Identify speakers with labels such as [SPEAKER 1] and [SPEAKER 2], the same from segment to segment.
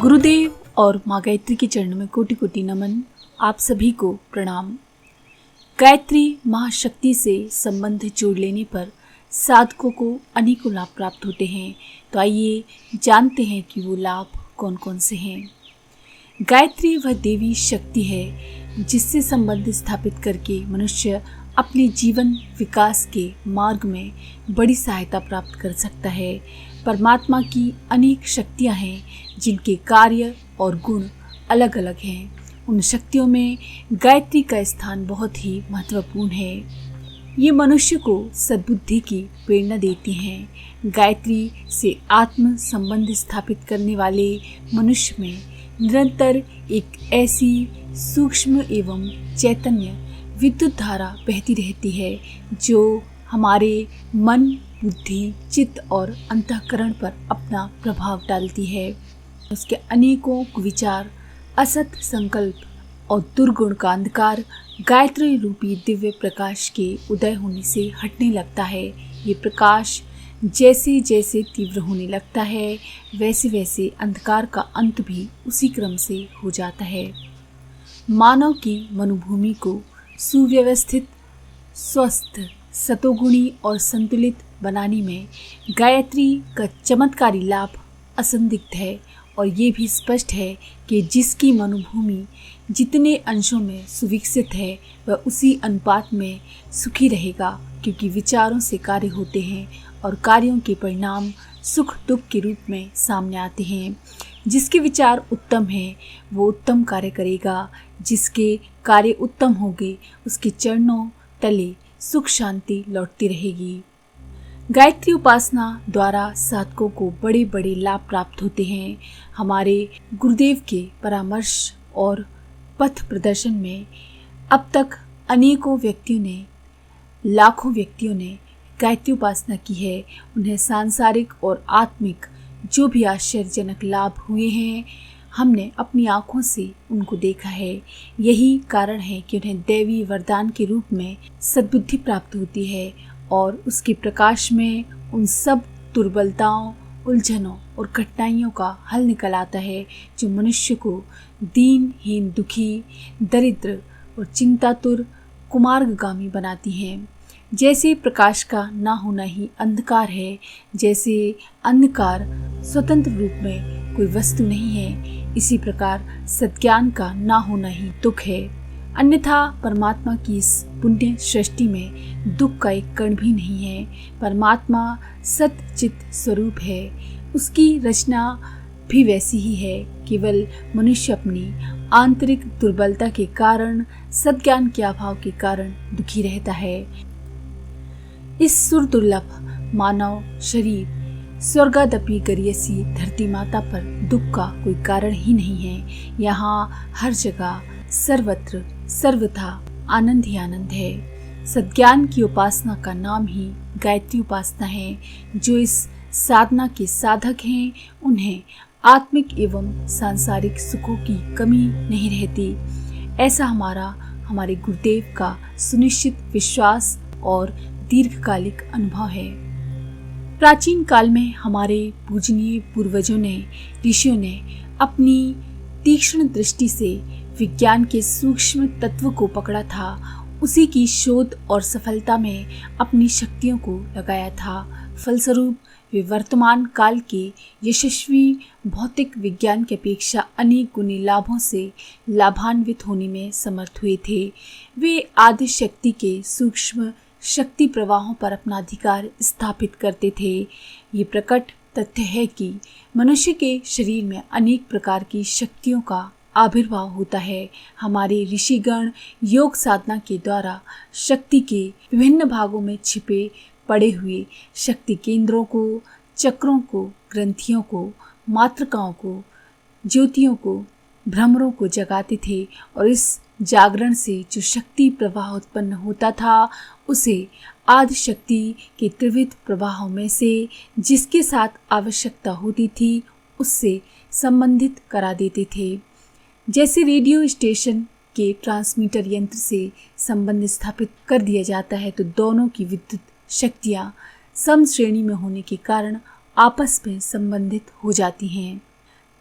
[SPEAKER 1] गुरुदेव और माँ गायत्री के चरणों में कोटि कोटि नमन। आप सभी को प्रणाम। गायत्री महाशक्ति से संबंध जोड़ लेने पर साधकों को अनेकों लाभ प्राप्त होते हैं। तो आइए जानते हैं कि वो लाभ कौन कौन से हैं। गायत्री वह देवी शक्ति है जिससे संबंध स्थापित करके मनुष्य अपने जीवन विकास के मार्ग में बड़ी सहायता प्राप्त कर सकता है। परमात्मा की अनेक शक्तियाँ हैं जिनके कार्य और गुण अलग अलग हैं। उन शक्तियों में गायत्री का स्थान बहुत ही महत्वपूर्ण है। ये मनुष्य को सद्बुद्धि की प्रेरणा देती हैं। गायत्री से आत्म संबंध स्थापित करने वाले मनुष्य में निरंतर एक ऐसी सूक्ष्म एवं चैतन्य विद्युत धारा बहती रहती है जो हमारे मन, बुद्धि, चित्त और अंतःकरण पर अपना प्रभाव डालती है। उसके अनेकों कुविचार, असत संकल्प और दुर्गुण का अंधकार गायत्री रूपी दिव्य प्रकाश के उदय होने से हटने लगता है। ये प्रकाश जैसे जैसे तीव्र होने लगता है वैसे वैसे अंधकार का अंत भी उसी क्रम से हो जाता है। मानव की मनोभूमि को सुव्यवस्थित, स्वस्थ, सतोगुणी और संतुलित बनाने में गायत्री का चमत्कारी लाभ असंदिग्ध है। और ये भी स्पष्ट है कि जिसकी मनोभूमि जितने अंशों में सुविकसित है वह उसी अनुपात में सुखी रहेगा, क्योंकि विचारों से कार्य होते हैं और कार्यों के परिणाम सुख दुख के रूप में सामने आते हैं। जिसके विचार उत्तम हैं वो उत्तम कार्य करेगा। जिसके कार्य उत्तम होंगे उसके चरणों तले सुख शांति लौटती रहेगी। गायत्री उपासना द्वारा साधकों को बड़े बड़े लाभ प्राप्त होते हैं। हमारे गुरुदेव के परामर्श और पथ प्रदर्शन में अब तक अनेकों व्यक्तियों ने, लाखों व्यक्तियों ने गायत्री उपासना की है। उन्हें सांसारिक और आत्मिक जो भी आश्चर्यजनक लाभ हुए हैं हमने अपनी आँखों से उनको देखा है। यही कारण है कि उन्हें दैवी वरदान के रूप में सद्बुद्धि प्राप्त होती है और उसके प्रकाश में उन सब दुर्बलताओं, उलझनों और कठिनाइयों का हल निकल आता है जो मनुष्य को दीनहीन, दुखी, दरिद्र और चिंतातुर, कुमार्गगामी बनाती हैं। जैसे प्रकाश का ना होना ही अंधकार है, जैसे अंधकार स्वतंत्र रूप में कोई वस्तु नहीं है, इसी प्रकार सत्ज्ञान का ना होना ही दुख है। अन्यथा परमात्मा की इस पुण्य सृष्टि में दुख का एक कण भी नहीं है। परमात्मा सच्चित स्वरूप है। उसकी रचना भी वैसी ही है। केवल मनुष्य अपनी आंतरिक दुर्बलता के कारण, सद्ज्ञान के अभाव के कारण दुखी रहता है। इस सुर दुर्लभ मानव शरीर स्वर्गादपि गरीयसी धरती माता पर दुख का कोई कारण ही नहीं है। यहाँ हर जगह सर्वत्र सर्वथा आनंद ही आनंद है। सद्ज्ञान की उपासना का नाम ही गायत्री उपासना है। जो इस साधना के साधक हैं उन्हें आत्मिक एवं सांसारिक सुखों की कमी नहीं रहती। ऐसा हमारे गुरुदेव का सुनिश्चित विश्वास और दीर्घकालिक अनुभव है। प्राचीन काल में हमारे पूजनीय पूर्वजों ने, ऋषियों ने अपनी तीक्ष्ण दृष्टि से विज्ञान के सूक्ष्म तत्व को पकड़ा था। उसी की शोध और सफलता में अपनी शक्तियों को लगाया था। फलस्वरूप वे वर्तमान काल के यशस्वी भौतिक विज्ञान की अपेक्षा अनेक गुने लाभों से लाभान्वित होने में समर्थ हुए थे। वे आदि शक्ति के सूक्ष्म शक्ति प्रवाहों पर अपना अधिकार स्थापित करते थे। ये प्रकट तथ्य है कि मनुष्य के शरीर में अनेक प्रकार की शक्तियों का आविर्भाव होता है। हमारे ऋषिगण योग साधना के द्वारा शक्ति के विभिन्न भागों में छिपे पड़े हुए शक्ति केंद्रों को, चक्रों को, ग्रंथियों को, मातृकाओं को, ज्योतियों को, भ्रमरों को जगाते थे और इस जागरण से जो शक्ति प्रवाह उत्पन्न होता था उसे आदि शक्ति के त्रिविध प्रवाहों में से जिसके साथ आवश्यकता होती थी उससे संबंधित करा देते थे। जैसे रेडियो स्टेशन के ट्रांसमीटर यंत्र से संबंध स्थापित कर दिया जाता है तो दोनों की विद्युत शक्तियाँ सम श्रेणी में होने के कारण आपस में संबंधित हो जाती हैं।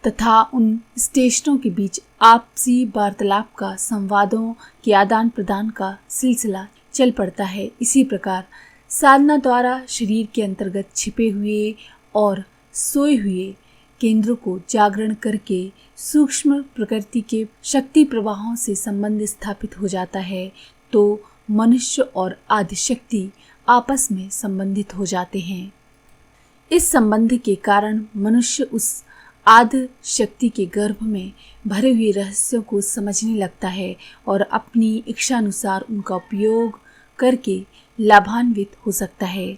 [SPEAKER 1] तथा उन स्टेशनों के बीच आपसी वार्तालाप का, संवादों के आदान प्रदान का सिलसिला चल पड़ता है। इसी प्रकार साधना द्वारा शरीर के अंतर्गत छिपे हुए और सोए हुए केंद्रों को जागरण करके सूक्ष्म प्रकृति के शक्ति प्रवाहों से संबंध स्थापित हो जाता है, तो मनुष्य और आदि शक्ति आपस में संबंधित हो जाते हैं। इस संबंध के कारण मनुष्य उस आदि शक्ति के गर्भ में भरे हुए रहस्यों को समझने लगता है और अपनी इच्छानुसार उनका उपयोग करके लाभान्वित हो सकता है।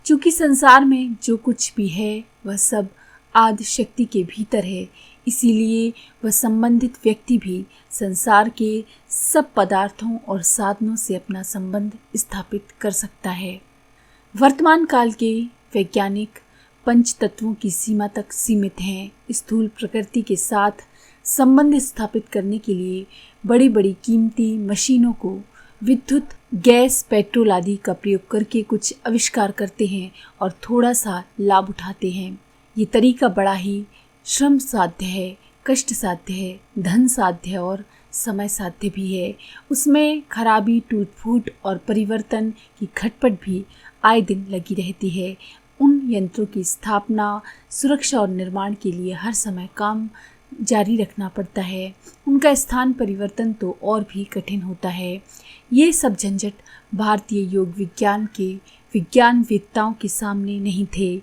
[SPEAKER 1] चूँकि संसार में जो कुछ भी है वह सब आदि शक्ति के भीतर है, इसीलिए वह संबंधित व्यक्ति भी संसार के सब पदार्थों और साधनों से अपना संबंध स्थापित कर सकता है। वर्तमान काल के वैज्ञानिक पंच तत्वों की सीमा तक सीमित हैं। स्थूल प्रकृति के साथ संबंध स्थापित करने के लिए बड़ी बड़ी कीमती मशीनों को विद्युत, गैस, पेट्रोल आदि का प्रयोग करके कुछ आविष्कार करते हैं और थोड़ा सा लाभ उठाते हैं। ये तरीका बड़ा ही श्रम साध्य है, कष्ट साध्य है, धन साध्य और समय साध्य भी है। उसमें खराबी, टूट फूट और परिवर्तन की खटपट भी आए दिन लगी रहती है। उन यंत्रों की स्थापना, सुरक्षा और निर्माण के लिए हर समय काम जारी रखना पड़ता है। उनका स्थान परिवर्तन तो और भी कठिन होता है। ये सब झंझट भारतीय योग विज्ञान के विज्ञानवेत्ताओं के सामने नहीं थे।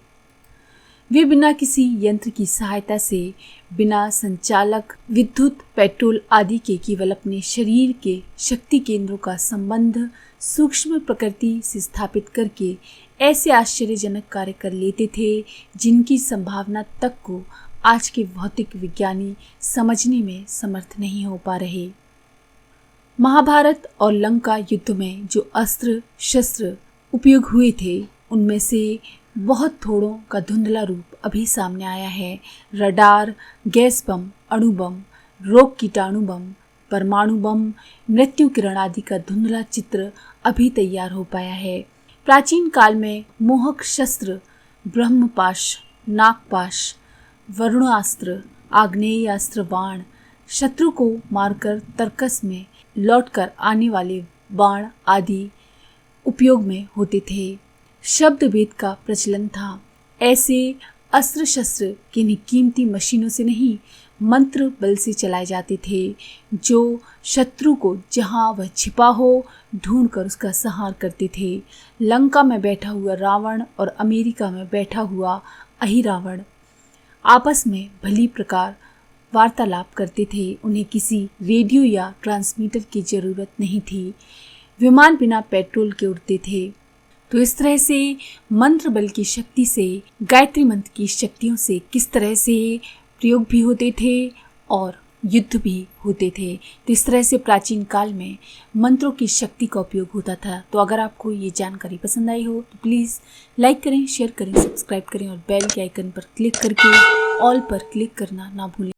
[SPEAKER 1] वे बिना किसी यंत्र की सहायता से, बिना संचालक, विद्युत, पेट्रोल आदि के केवल अपने शरीर के शक्ति केंद्रों का संबंध सूक्ष्म प्रकृति से स्थापित करके ऐसे आश्चर्यजनक कार्य कर लेते थे जिनकी संभावना तक को आज के भौतिक विज्ञानी समझने में समर्थ नहीं हो पा रहे। महाभारत और लंका युद्ध में जो अस्त्र शस्त्र उपयोग हुए थे उनमें से बहुत थोड़ों का धुंधला रूप अभी सामने आया है। रडार, गैस बम, अणु बम, रोग कीटाणु बम, परमाणु बम, मृत्यु किरण आदि का धुंधला चित्र अभी तैयार हो पाया है। प्राचीन काल में मोहक शस्त्र ब्रह्मपाश, नागपाश, वरुणास्त्र, आग्नेयास्त्र, बाण, शत्रु को मारकर तर्कस में लौटकर आने वाले बाण आदि उपयोग में होते थे। शब्द भेद का प्रचलन था। ऐसे अस्त्र शस्त्र किन्हीं कीमती मशीनों से नहीं, मंत्र बल से चलाए जाते थे, जो शत्रु को जहां वह छिपा हो ढूंढकर उसका संहार करते थे। लंका में बैठा हुआ रावण और अमेरिका में बैठा हुआ अहिरावण आपस में भली प्रकार वार्तालाप करते थे। उन्हें किसी रेडियो या ट्रांसमीटर की जरूरत नहीं थी। विमान बिना पेट्रोल के उड़ते थे। तो इस तरह से मंत्र बल की शक्ति से, गायत्री मंत्र की शक्तियों से किस तरह से प्रयोग भी होते थे और युद्ध भी होते थे। तो इस तरह से प्राचीन काल में मंत्रों की शक्ति का उपयोग होता था। तो अगर आपको ये जानकारी पसंद आई हो तो प्लीज़ लाइक करें, शेयर करें, सब्सक्राइब करें और बेल के आइकन पर क्लिक करके ऑल पर क्लिक करना ना भूलें।